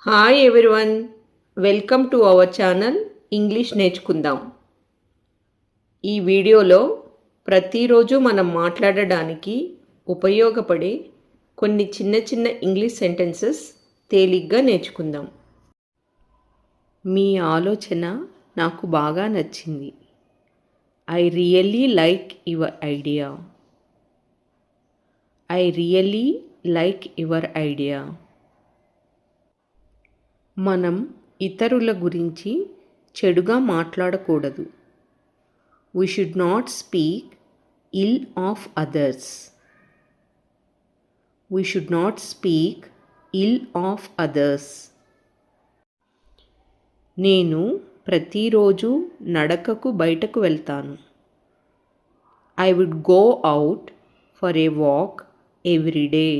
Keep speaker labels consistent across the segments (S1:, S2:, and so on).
S1: Hi everyone, welcome to our channel English నేర్చుకుందాం. ఈ వీడియోలో ప్రతిరోజు మనం మాట్లాడడానికి ఉపయోగపడే కొన్ని చిన్న చిన్న ఇంగ్లీష్ సెంటెన్సెస్ తేలిగ్గా నేర్చుకుందాం. మీ ఆలోచన నాకు బాగా నచ్చింది. I really like your idea. I really like your idea. మనం ఇతరుల గురించి చెడుగా మాట్లాడకూడదు. We should not speak ill of others. We should not speak ill of others. నేను ప్రతిరోజు నడకకు బయటకు వెళ్తాను. I would go out for a walk every day.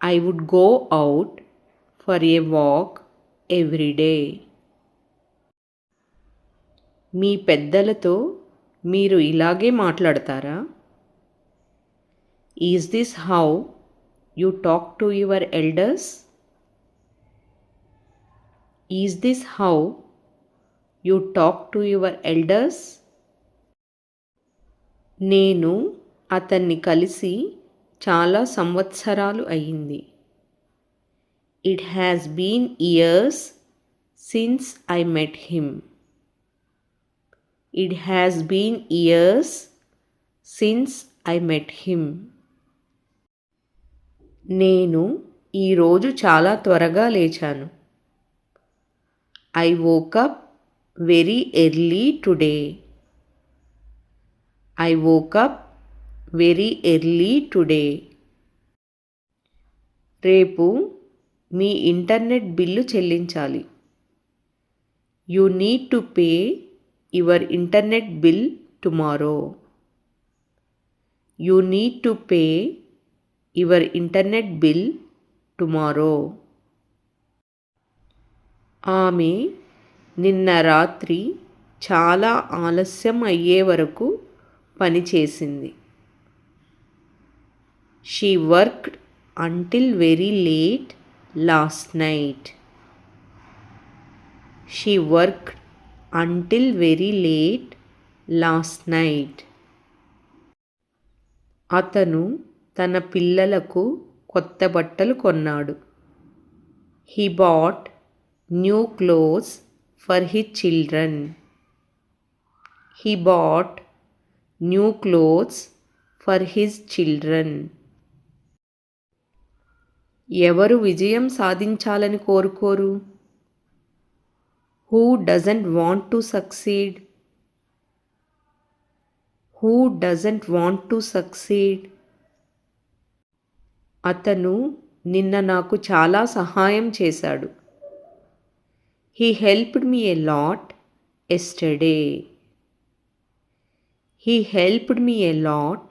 S1: I would go out for a walk every day. మీ పెద్దలతో మీరు ఇలాగే మాట్లాడతారా? Is this how you talk to your elders? Is this how you talk to your elders? నేను అతన్ని కలిసి చాలా సంవత్సరాలు అయింది. It has been years since I met him. It has been years since I met him. నేను ఈరోజు చాలా త్వరగా లేచాను. I woke up very early today. I woke up very early today. రేపు మీ ఇంటర్నెట్ బిల్లు చెల్లించాలి. You need to pay your internet bill tomorrow. You need to pay your internet bill tomorrow. ఆమె నిన్న రాత్రి చాలా ఆలస్యం అయ్యే వరకు పనిచేసింది. She worked until very late last night. She worked until very late last night. అతను తన పిల్లలకు కొత్త బట్టలు కొన్నాడు. He bought new clothes for his children. He bought new clothes for his children. ఎవరు విజయం సాధించాలని కోరుకోరు? Who doesn't want to succeed? Who doesn't want to succeed? అతను నిన్న నాకు చాలా సహాయం చేశాడు. He helped me a lot yesterday. He helped me a lot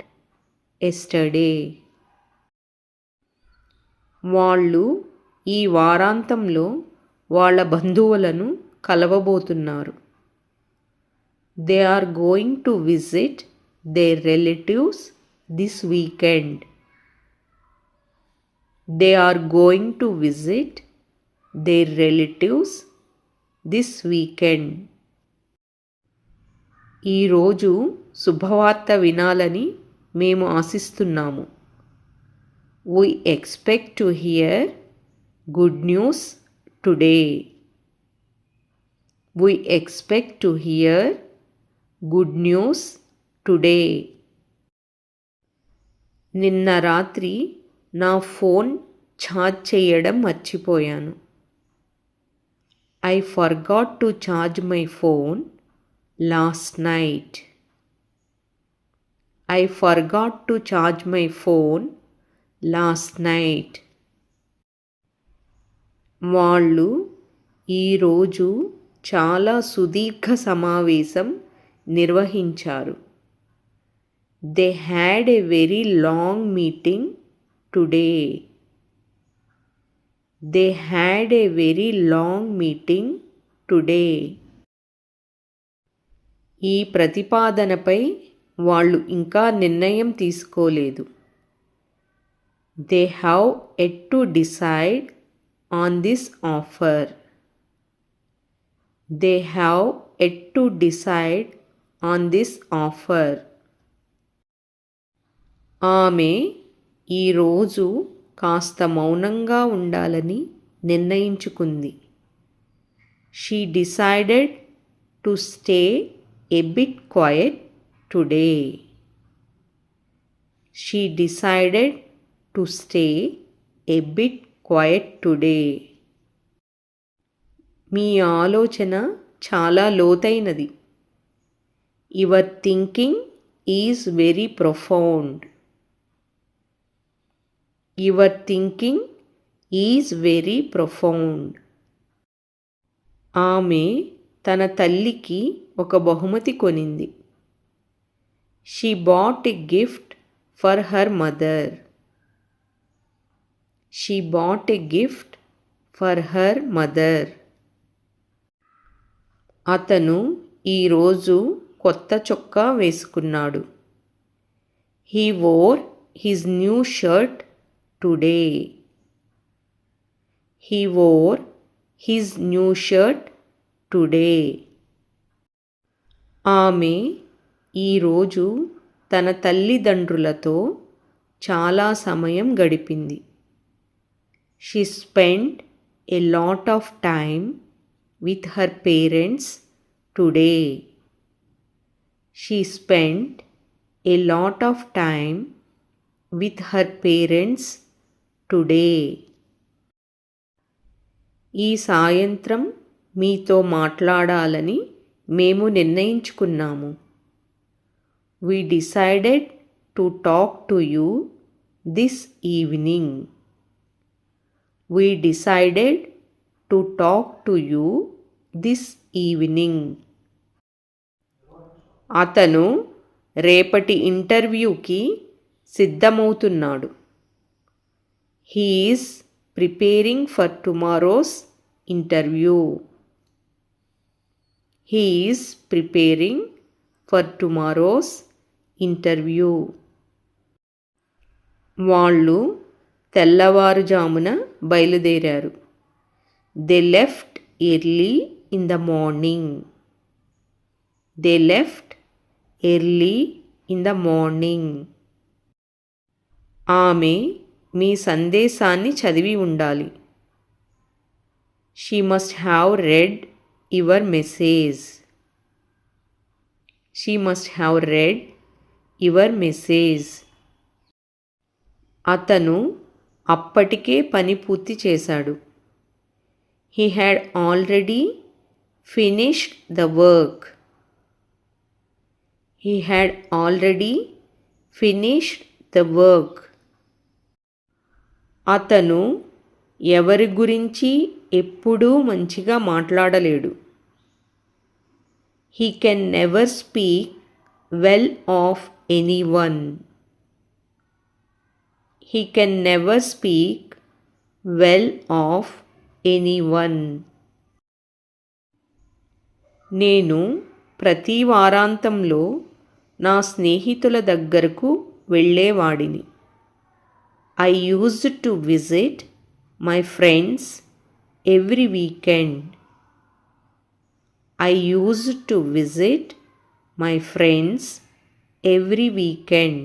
S1: yesterday. వాళ్ళు ఈ వారాంతంలో వాళ్ళ బంధువులను కలవబోతున్నారు. They are going to visit their relatives this weekend. They are going to visit their relatives this weekend. ఈరోజు శుభవార్త వినాలని మేము ఆశిస్తున్నాము. We expect to hear good news today. We expect to hear good news today. నిన్న రాత్రి నా phone charge చేయడం మర్చిపోయాను. I forgot to charge my phone last night. I forgot to charge my phone last night. వాళ్ళు ఈరోజు చాలా సుదీర్ఘ సమావేశం నిర్వహించారు. They had a very long meeting today. They had a very long meeting today. ఈ ప్రతిపాదనపై వాళ్ళు ఇంకా నిర్ణయం తీసుకోలేదు. They have yet to decide on this offer. They have yet to decide on this offer. ఆమె ఈరోజు కాస్త మౌనంగా ఉండాలని నిర్ణయించుకుంది. She decided to stay a bit quiet today. She decided to stay a bit quiet today. మీ ఆలోచన చాలా లోతైనది. Your thinking is very profound. Your thinking is very profound. ఆమె తన తల్లికి ఒక బహుమతి కొనింది. She bought a gift for her mother. She bought a gift for her mother. అతను ఈరోజు కొత్త చొక్కా వేసుకున్నాడు. He wore his new shirt today. He wore his new shirt today. ఆమె ఈరోజు తన తల్లిదండ్రులతో చాలా సమయం గడిపింది. She spent a lot of time with her parents today. She spent a lot of time with her parents today. ఈ సాయంత్రం మీతో మాట్లాడాలని మేము నిర్ణయించుకున్నాము. We decided to talk to you this evening. We decided to talk to you this evening. అతను రేపటి ఇంటర్వ్యూకి సిద్ధమవుతున్నాడు. He is preparing for tomorrow's interview. He is preparing for tomorrow's interview. వాళ్ళు తెల్లవారుజామున బయలుదేరారు. They left early in the morning. They left early in the morning. ఆమె మీ సందేశాన్ని చదివి ఉండాలి. She must have read your message. She must have read your message. అతను అప్పటికే పని పూర్తి చేశాడు. He had already finished the work. He had already finished the work. అతను ఎవరి గురించి ఎప్పుడూ మంచిగా మాట్లాడలేడు. He can never speak well of anyone. He can never speak well of anyone. నేను ప్రతి వారాంతంలో నా స్నేహితుల దగ్గరకు వెళ్ళేవాడిని. I used to visit my friends every weekend. I used to visit my friends every weekend.